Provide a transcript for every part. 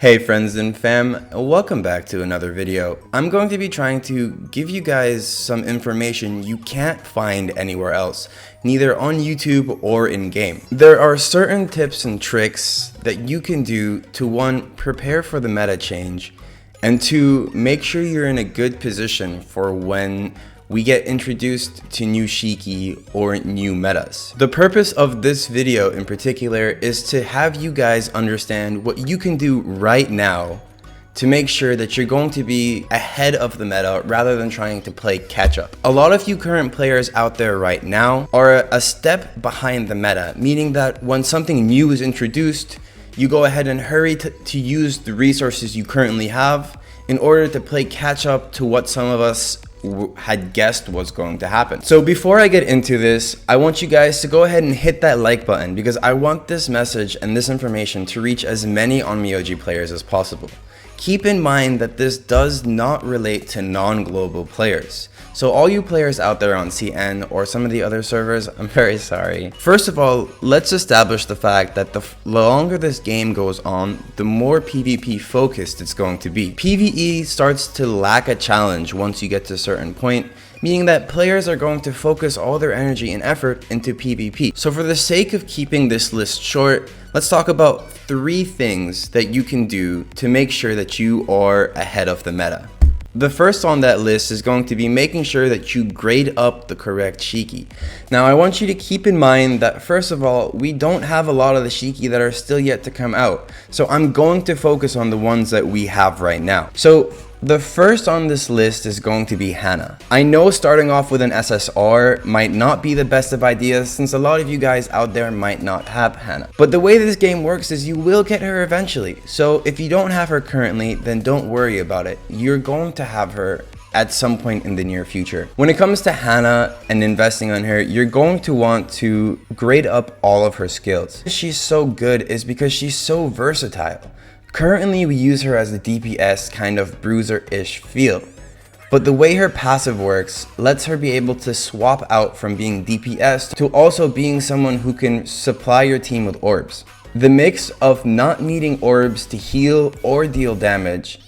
Hey friends and fam, welcome back to another video. I'm going to be trying to give you guys some information you can't find anywhere else, neither on YouTube or in-game. There are certain tips and tricks that you can do to 1. Prepare for the meta change, and 2. Make sure you're in a good position for when we get introduced to new Shiki or new metas. The purpose of this video in particular is to have you guys understand what you can do right now to make sure that you're going to be ahead of the meta rather than trying to play catch up. A lot of you current players out there right now are a step behind the meta, meaning that when something new is introduced, you go ahead and hurry to use the resources you currently have in order to play catch up to what some of us had guessed was going to happen. So before I get into this, I want you guys to go ahead and hit that like button because I want this message and this information to reach as many Onmyoji players as possible. Keep in mind that this does not relate to non-global players. So all you players out there on CN or some of the other servers, I'm very sorry. First of all, let's establish the fact that the longer this game goes on, the more PvP focused it's going to be. PvE starts to lack a challenge once you get to a certain point, meaning that players are going to focus all their energy and effort into PvP. So for the sake of keeping this list short, let's talk about 3 things that you can do to make sure that you are ahead of the meta. The first on that list is going to be making sure that you grade up the correct Shiki. Now I want you to keep in mind that first of all, we don't have a lot of the Shiki that are still yet to come out. So I'm going to focus on the ones that we have right now. So the first on this list is going to be Hana. I know starting off with an SSR might not be the best of ideas since a lot of you guys out there might not have Hana. But the way this game works is you will get her eventually. So if you don't have her currently, then don't worry about it. You're going to have her at some point in the near future. When it comes to Hana and investing on her, you're going to want to grade up all of her skills. She's so good is because she's so versatile. Currently, we use her as a DPS kind of bruiser-ish feel, but the way her passive works lets her be able to swap out from being DPS to also being someone who can supply your team with orbs. The mix of not needing orbs to heal or deal damage,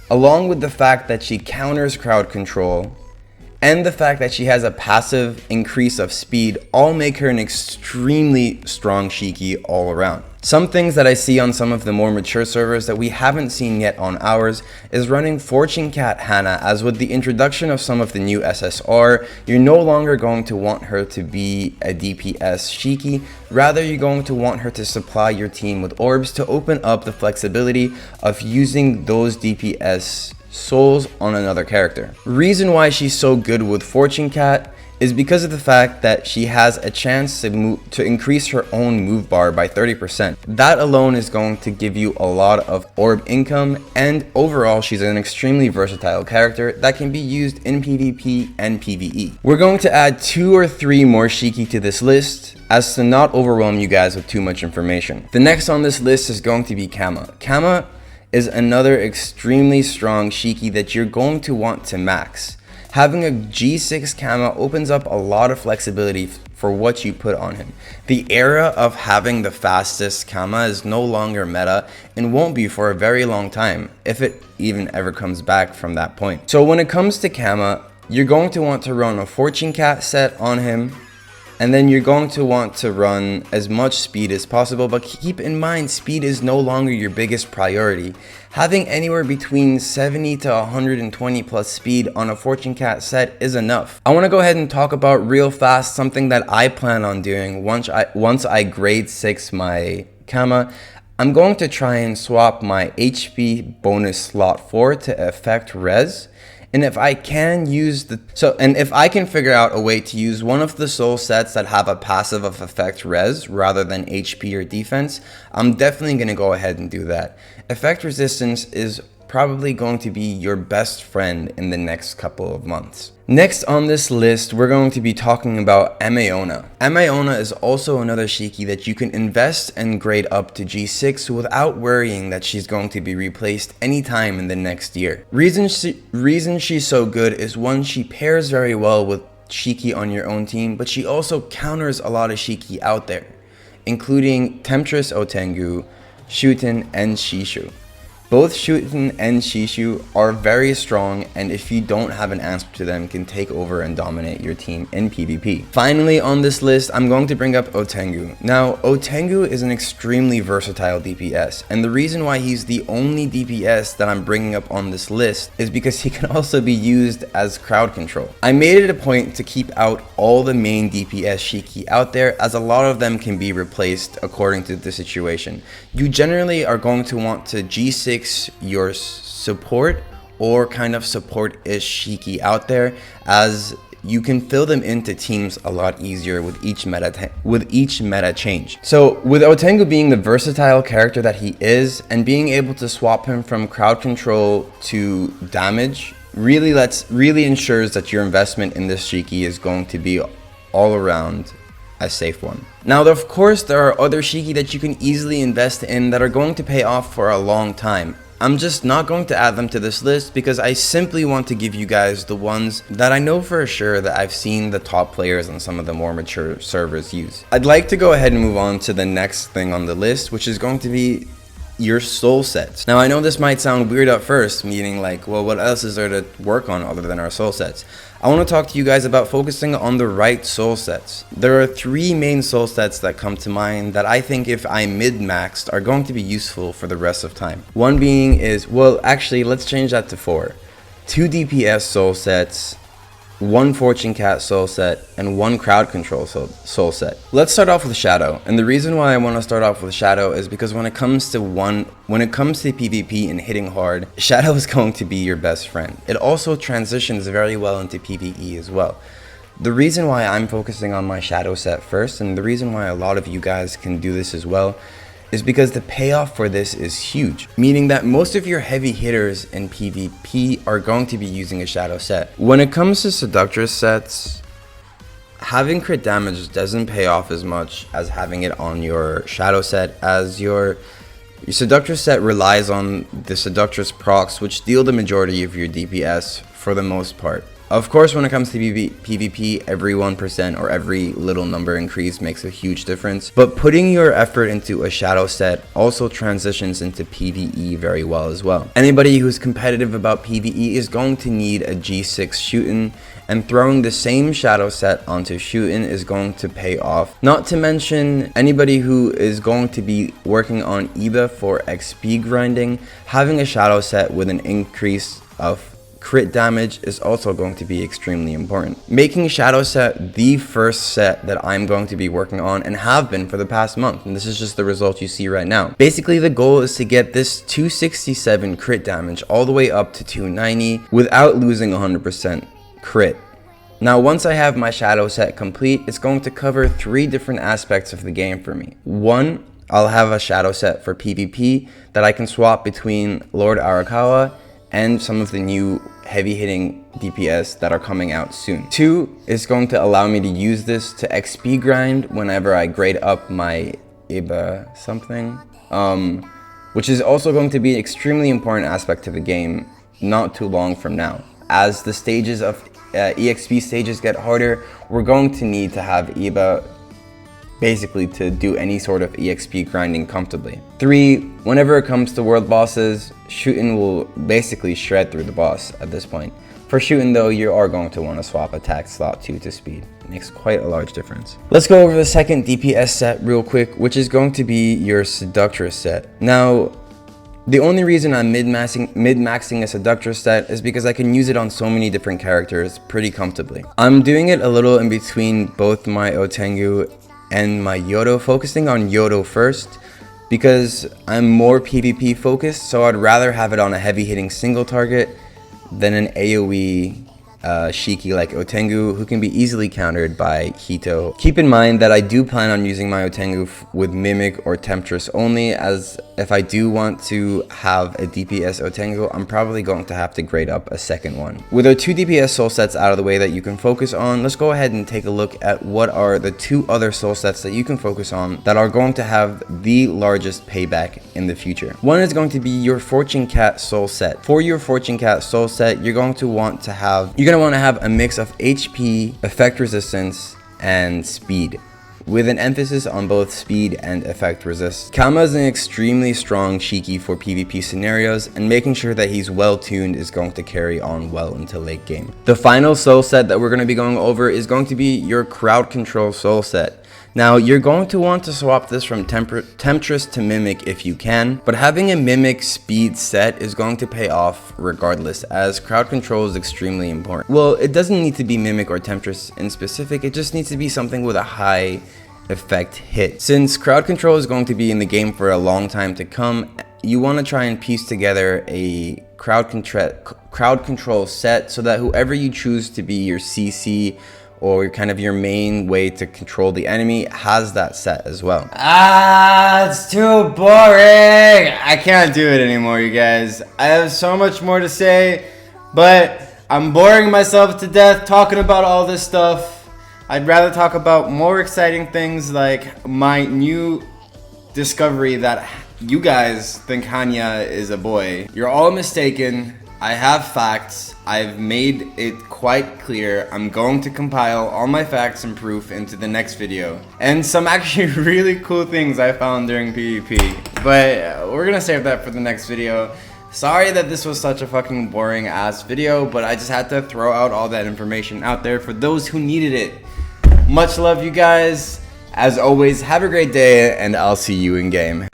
along with the fact that she counters crowd control, and the fact that she has a passive increase of speed all make her an extremely strong Shiki all around. Some things that I see on some of the more mature servers that we haven't seen yet on ours is running Fortune Cat Hana, as with the introduction of some of the new SSR, you're no longer going to want her to be a DPS Shiki, rather you're going to want her to supply your team with orbs to open up the flexibility of using those DPS souls on another character. Reason why she's so good with Fortune Cat is because of the fact that she has a chance to increase her own move bar by 30%. That alone is going to give you a lot of orb income, and overall she's an extremely versatile character that can be used in PvP and PvE. We're going to add 2 or 3 more Shiki to this list as to not overwhelm you guys with too much information. The next on this list is going to be Kama. Kama is another extremely strong Shiki that you're going to want to max. Having a G6 Kama opens up a lot of flexibility for what you put on him. The era of having the fastest Kama is no longer meta and won't be for a very long time, if it even ever comes back from that point. So when it comes to Kama, you're going to want to run a Fortune Cat set on him, and then you're going to want to run as much speed as possible, but keep in mind speed is no longer your biggest priority. Having anywhere between 70 to 120 plus speed on a Fortune Cat set is enough. I want to go ahead and talk about real fast something that I plan on doing once I grade 6 my Kama. I'm going to try and swap my HP bonus slot 4 to effect res. And if I can if I can figure out a way to use one of the soul sets that have a passive of effect res rather than HP or defense, I'm definitely going to go ahead and do that. Effect resistance is probably going to be your best friend in the next couple of months. Next on this list, we're going to be talking about Onmyoji. Onmyoji is also another Shiki that you can invest and grade up to G6 without worrying that she's going to be replaced anytime in the next year. Reason she's so good is one, she pairs very well with Shiki on your own team, but she also counters a lot of Shiki out there, including Temptress Otengu, Shuten, and Shishu. Both Shuten and Shishu are very strong, and if you don't have an answer to them, can take over and dominate your team in PvP. Finally on this list, I'm going to bring up Otengu. Now, Otengu is an extremely versatile DPS, and the reason why he's the only DPS that I'm bringing up on this list is because he can also be used as crowd control. I made it a point to keep out all the main DPS Shiki out there, as a lot of them can be replaced according to the situation. You generally are going to want to G6 your support or kind of support-ish Shiki out there, as you can fill them into teams a lot easier with each meta change. So with Otengu being the versatile character that he is, and being able to swap him from crowd control to damage, really ensures that your investment in this Shiki is going to be all around a safe one. Now, of course, there are other Shiki that you can easily invest in that are going to pay off for a long time. I'm just not going to add them to this list because I simply want to give you guys the ones that I know for sure that I've seen the top players on some of the more mature servers use. I'd like to go ahead and move on to the next thing on the list, which is going to be your soul sets. Now, I know this might sound weird at first, meaning like, well, what else is there to work on other than our soul sets? I want to talk to you guys about focusing on the right soul sets. There are 3 main soul sets that come to mind that I think if I mid-maxed are going to be useful for the rest of time. One being is, well, actually, let's change that to 4. 2 DPS soul sets, 1 Fortune Cat soul set, and 1 crowd control soul set. Let's start off with Shadow, and the reason why I want to start off with Shadow is because when it comes to PvP and hitting hard, Shadow is going to be your best friend. It also transitions very well into PvE as well. The reason why I'm focusing on my Shadow set first, and the reason why a lot of you guys can do this as well, is because the payoff for this is huge, meaning that most of your heavy hitters in PvP are going to be using a Shadow set. When it comes to Seductress sets, having crit damage doesn't pay off as much as having it on your Shadow set, as your Seductress set relies on the Seductress procs, which deal the majority of your DPS for the most part. Of course, when it comes to PvP, every 1% or every little number increase makes a huge difference. But putting your effort into a Shadow set also transitions into PvE very well as well. Anybody who's competitive about PvE is going to need a G6 Shootin', and throwing the same Shadow set onto Shootin' is going to pay off. Not to mention, anybody who is going to be working on EBA for XP grinding, having a Shadow set with an increase of crit damage is also going to be extremely important. Making Shadow set the first set that I'm going to be working on and have been for the past month, and this is just the result you see right now. Basically, the goal is to get this 267 crit damage all the way up to 290 without losing 100% crit. Now, once I have my Shadow set complete, it's going to cover 3 different aspects of the game for me. 1, I'll have a Shadow set for PvP that I can swap between Lord Arakawa and some of the new heavy hitting DPS that are coming out soon. 2 is going to allow me to use this to XP grind whenever I grade up my IBA something, which is also going to be an extremely important aspect to the game not too long from now. As the stages of EXP stages get harder, we're going to need to have IBA basically to do any sort of EXP grinding comfortably. 3, whenever it comes to world bosses, Shootin' will basically shred through the boss at this point. For Shootin' though, you are going to want to swap attack slot 2 to speed. It makes quite a large difference. Let's go over the second DPS set real quick, which is going to be your Seductress set. Now, the only reason I'm mid-maxing a Seductress set is because I can use it on so many different characters pretty comfortably. I'm doing it a little in between both my Otengu and my Yodo, focusing on Yodo first because I'm more PvP focused, so I'd rather have it on a heavy hitting single target than an AoE Shiki like Otengu, who can be easily countered by Hito. Keep in mind that I do plan on using my Otengu with Mimic or Temptress only, as if I do want to have a DPS Otengu, I'm probably going to have to grade up a second one. With our 2 DPS soul sets out of the way that you can focus on, let's go ahead and take a look at what are the 2 other soul sets that you can focus on that are going to have the largest payback in the future. One is going to be your Fortune Cat soul set. For your Fortune Cat soul set, you're going to want to have a mix of HP, effect resistance, and speed. with an emphasis on both speed and effect resist. Kama is an extremely strong Shiki for PvP scenarios, and making sure that he's well tuned is going to carry on well into late game. The final soul set that we're going to be going over is going to be your crowd control soul set. Now, you're going to want to swap this from Temptress to Mimic if you can, but having a Mimic speed set is going to pay off regardless, as crowd control is extremely important. Well, it doesn't need to be Mimic or Temptress in specific, it just needs to be something with a high effect hit. Since crowd control is going to be in the game for a long time to come, you want to try and piece together a crowd control set so that whoever you choose to be your CC or kind of your main way to control the enemy has that set as well. It's too boring. I can't do it anymore, you guys. I have so much more to say, but I'm boring myself to death talking about all this stuff. I'd rather talk about more exciting things like my new discovery that you guys think Hanya is a boy. You're all mistaken. I have facts. I've made it quite clear. I'm going to compile all my facts and proof into the next video. And some actually really cool things I found during PvP. But we're gonna save that for the next video. Sorry that this was such a fucking boring ass video, but I just had to throw out all that information out there for those who needed it. Much love, you guys. As always, have a great day, and I'll see you in game.